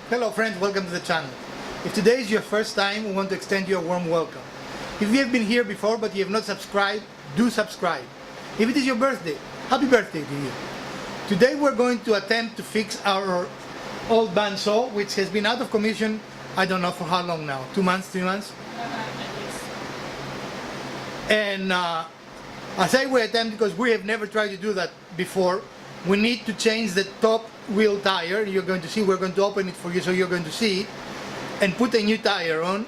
Hello friends, welcome to the channel. If today is your first time, we want to extend you a warm welcome. If you have been here before but you have not subscribed, do subscribe. If it is your birthday, happy birthday to you. Today we're going to attempt to fix our old bandsaw, which has been out of commission, I don't know for how long now, 2 months, 3 months? And I say we attempt because we have never tried to do that before. We need to change the top wheel tire. You're going to see, we're going to open it for you so you're going to see it, and put a new tire on.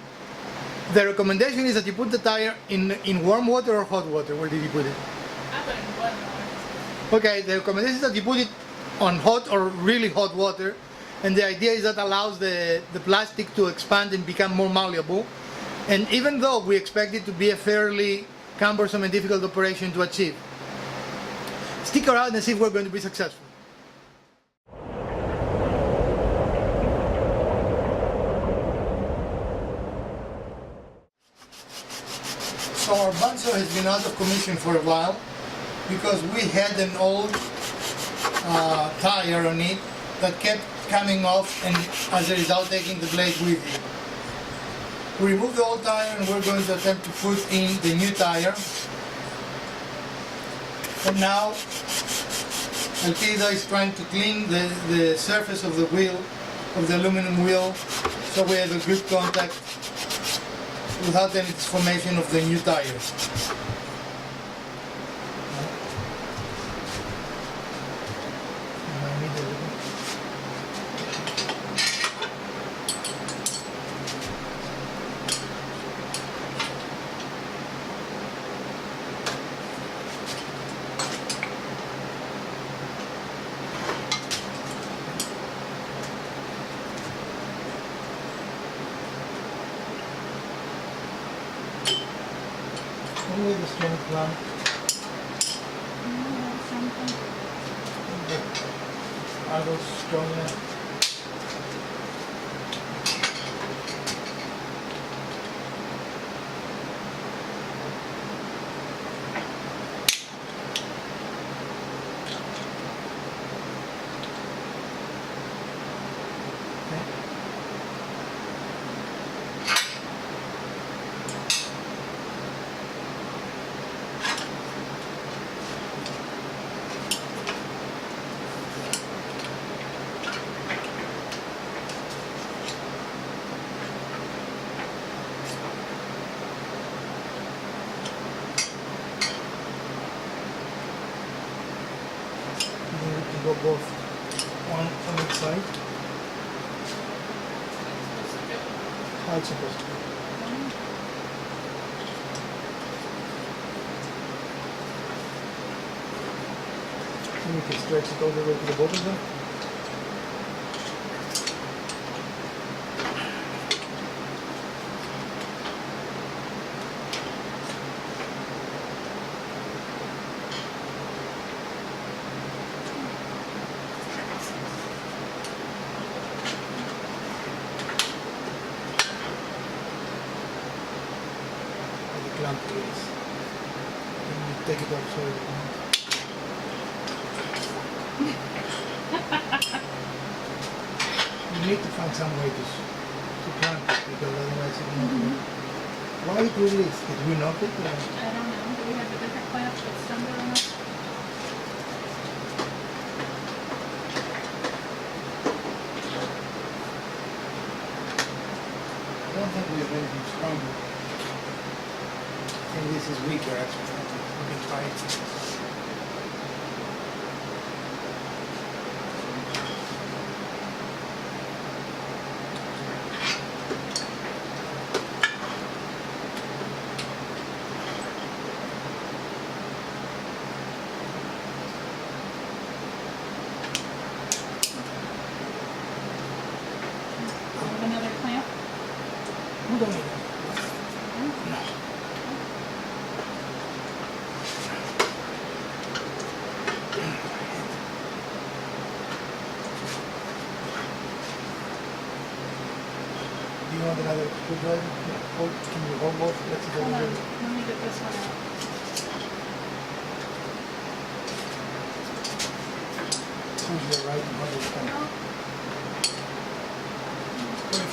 The recommendation is that you put the tire in warm water or hot water. Where did you put it? I put it in warm water. Okay, the recommendation is that you put it on hot or really hot water, and the idea is that allows the plastic to expand and become more malleable. And even though we expect it to be a fairly cumbersome and difficult operation to achieve, stick around and see if we're going to be successful. So our bandsaw has been out of commission for a while because we had an old tire on it that kept coming off, and as a result taking the blade with it. We removed the old tire and we're going to attempt to put in the new tire. And now Alpida is trying to clean the surface of the wheel, of the aluminum wheel, so we have a good contact without any deformation of the new tires. Only the strong clamp. Are those strong enough? Go both on each side. How it's supposed to be. And you can stretch it all the way to the bottom there. Clamp is, and you take it off so you need to find some way to clamp it, because otherwise it won't work. Why it released? Did we knock it? Or? I don't know. Do we have a different clamp that's stronger enough? I don't think we have anything stronger. I think this is weaker actually. We can try it. Another clamp? We don't need it. No. Do you want another screwdriver? Yeah. Hold, can you hold both? Let's see. Hold on. Let me get this one out. Choose your right and hold it.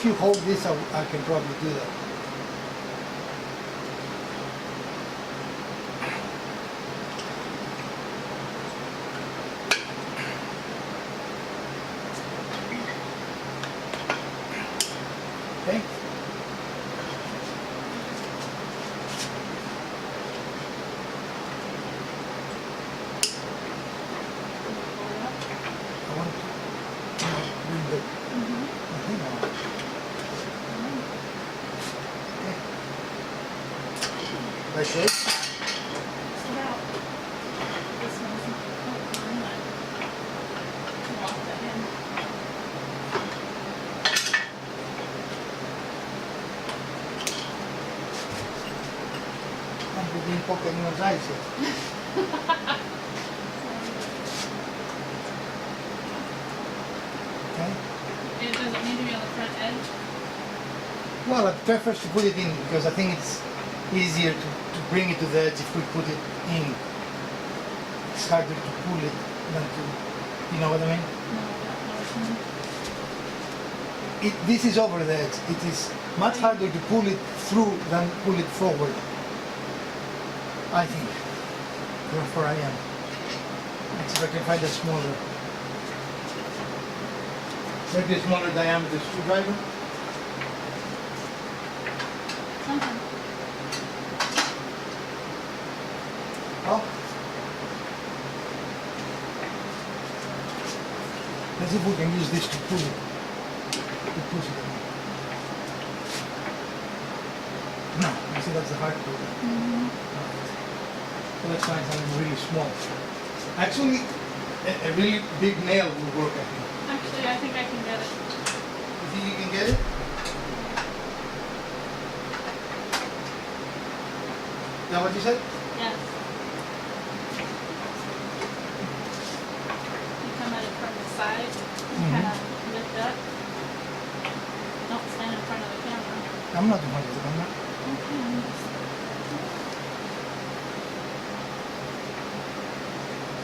if you hold this, I can probably do that. Okay. I want to bring the thing out. Okay. Like this. Sit out. This one's I'm gonna lock that in. We didn't poke anyone's eyes yet. Okay. It doesn't need to be on the front edge. Well, I prefer to put it in because I think it's easier to bring it to the edge if we put it in. It's harder to pull it than to, you know what I mean? No, that motion. This is over the edge. It is much harder to pull it through than pull it forward. I think. Therefore I am. Let's see if I can find a smaller. Maybe a smaller diameter screwdriver. Something. Oh. Let's see if we can use this to pull it. To push it. No, you see that's the hard part. So let's find something really small. Actually, a really big nail will work, I think. Actually, I think I can get it. You think you can get it? Is that what you said? Yes. You come at it from the side, kind of lift up. Don't stand in front of the camera. I'm not in front of the camera. Okay, I'm just...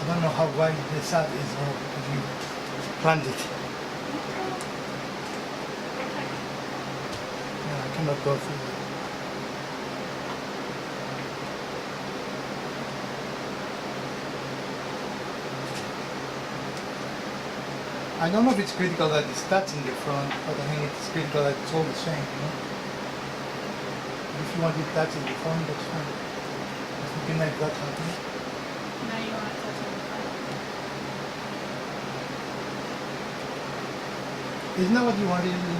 I don't know how wide the side is or if you planned it. Yeah, I cannot go through it. I don't know if it's critical that it's touching the front, but I think it's critical that it's all the same, you know? If you want it touching the front, that's fine. If we can make that happen. Now you want to touch it in the front. Isn't that what you wanted to do?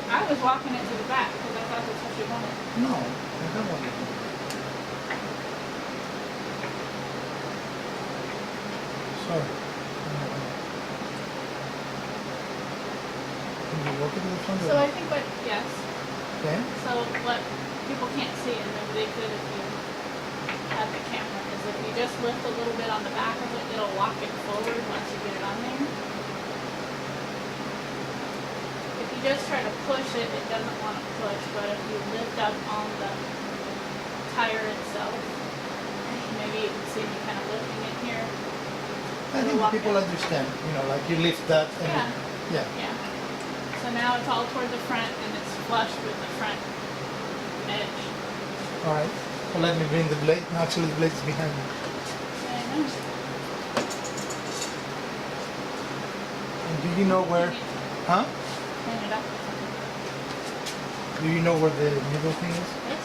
I was walking it to the back because I thought that's what you wanted. No, I don't want it to do. Sorry. Can you walk it to the front? So I think what, yes. Okay. So what people can't see, and maybe they could if you had the camera, is if you just lift a little bit on the back of it, it'll lock it forward once you get it on there. If you just try to push it, it doesn't want to push, but if you lift up on the tire itself, maybe you can see me kind of lifting it here. I think people understand, you know, like you lift that and Yeah. yeah. Yeah. So now it's all toward the front and it's flush with the front edge. All right. So let me bring the blade. No, actually, the blade is behind me. And And do you know where? Huh? hang it up. Do you know where the middle thing is? Yes.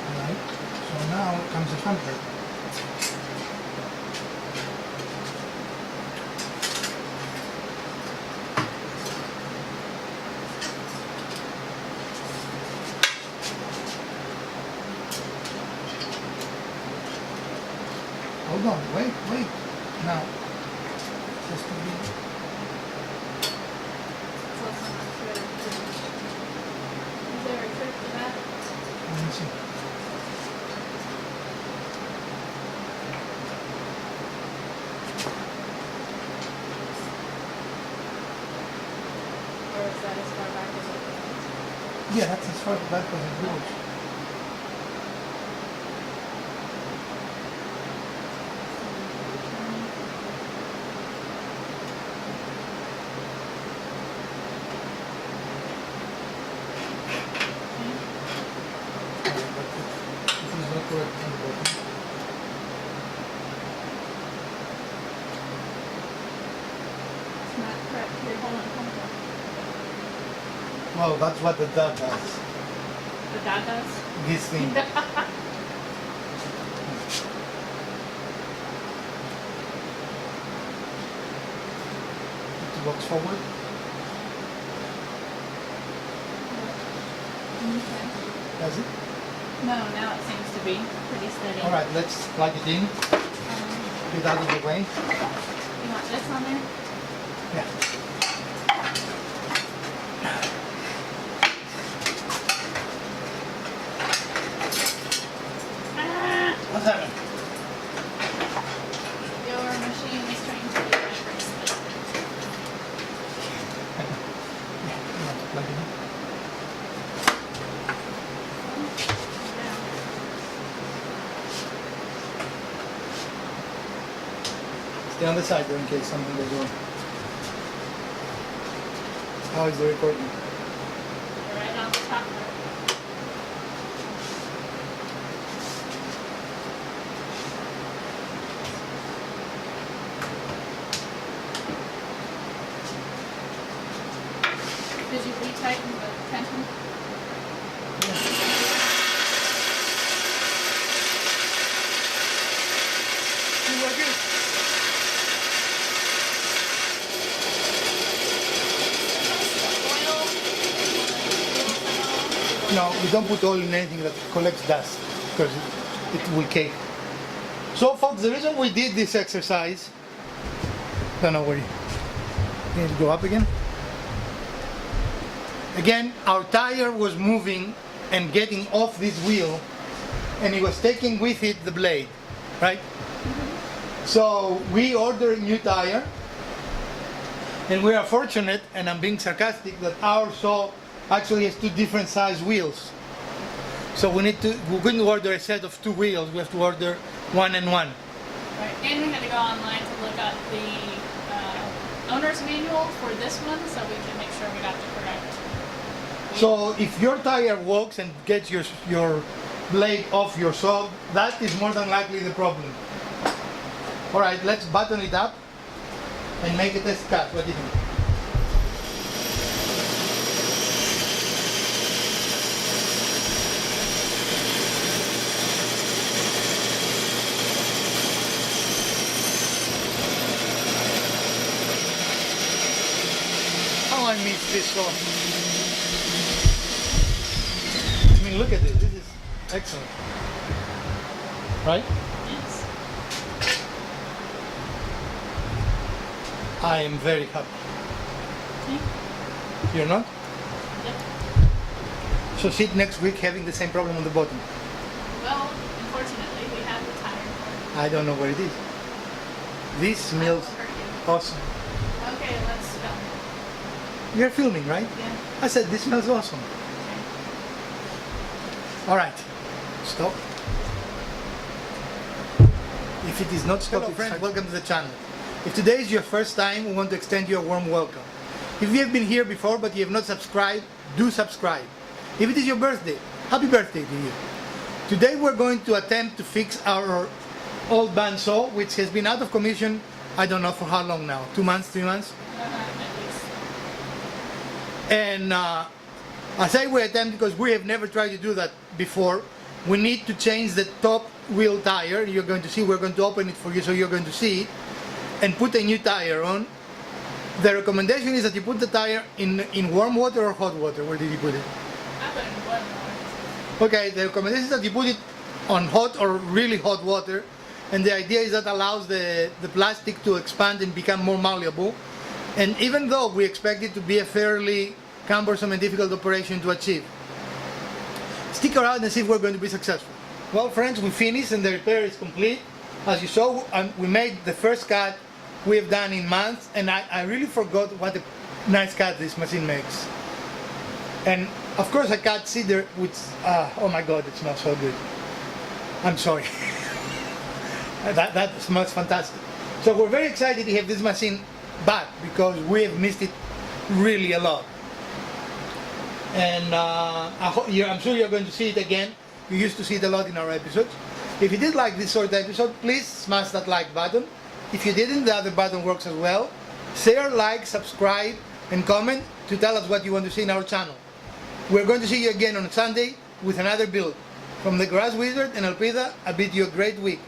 All right. So now comes the fun part. Hold on, wait. Now, just to be. So it's not good. Is there a trick to that? Let me see. Or is that as far back as it goes? Yeah, that's as far back as it goes. Well, that's what the dad does. The dad does? This thing. It walks forward. Okay. Does it? No, now it seems to be pretty steady. All right, let's plug it in. Get out of the way. You want this on there? Yeah. What's happening? Your machine is trying to do everything. Plug it in. Stay on the side there in case something goes wrong. How is the recording? Right on the top part. Did you retighten the tension? You are good. No, we don't put oil in anything that collects dust because it will cake. So folks, the reason we did this exercise, don't know where you can it go up again. Again, our tire was moving and getting off this wheel and it was taking with it the blade, right? So we ordered a new tire and we are fortunate, and I'm being sarcastic, that our saw actually has two different size wheels. So we couldn't order a set of two wheels, we have to order one and one. Right, and we had to go online to look up the owner's manual for this one so we can make sure we got the correct wheel. So if your tire walks and gets your blade off your saw, that is more than likely the problem. All right, let's button it up and make a test cut. What do you think? Oh, I missed this saw. I mean, look at this. This is excellent. Right? Yes. I am very happy. Okay. You're not? Yep. So sit next week having the same problem on the bottom. Well, unfortunately, we have the tire. I don't know where it is. This smells I will hurt you. awesome. Okay, let's go. You're filming, right? Yeah. I said this smells awesome. Okay. All right. Stop. If it is not stopped, hello friends, welcome to the channel. If today is your first time, we want to extend you a warm welcome. If you have been here before but you have not subscribed, do subscribe. If it is your birthday, happy birthday to you. Today we're going to attempt to fix our old bandsaw, which has been out of commission, I don't know for how long now, 2 months, 3 months? At least. And I say we attempt because we have never tried to do that before. We need to change the top wheel tire. You're going to see, we're going to open it for you so you're going to see it, and put a new tire on. The recommendation is that you put the tire in warm water or hot water. Where did you put it? I put it in warm water. Okay, the recommendation is that you put it on hot or really hot water, and the idea is that allows the plastic to expand and become more malleable. And even though we expect it to be a fairly cumbersome and difficult operation to achieve, stick around and see if we're going to be successful. Well friends, we finished and the repair is complete. As you saw, we made the first cut we have done in months, and I really forgot what a nice cut this machine makes. And of course I cut cedar, which, oh my god, it smells so good. I'm sorry. that smells fantastic. So we're very excited to have this machine back because we have missed it really a lot. And I'm sure you're going to see it again. You used to see it a lot in our episodes. If you did like this sort of episode, please smash that like button. If you didn't, the other button works as well. Share, like, subscribe, and comment to tell us what you want to see in our channel. We're going to see you again on Sunday with another build. From the Grass Wizard and Alpida, I bid you a great week.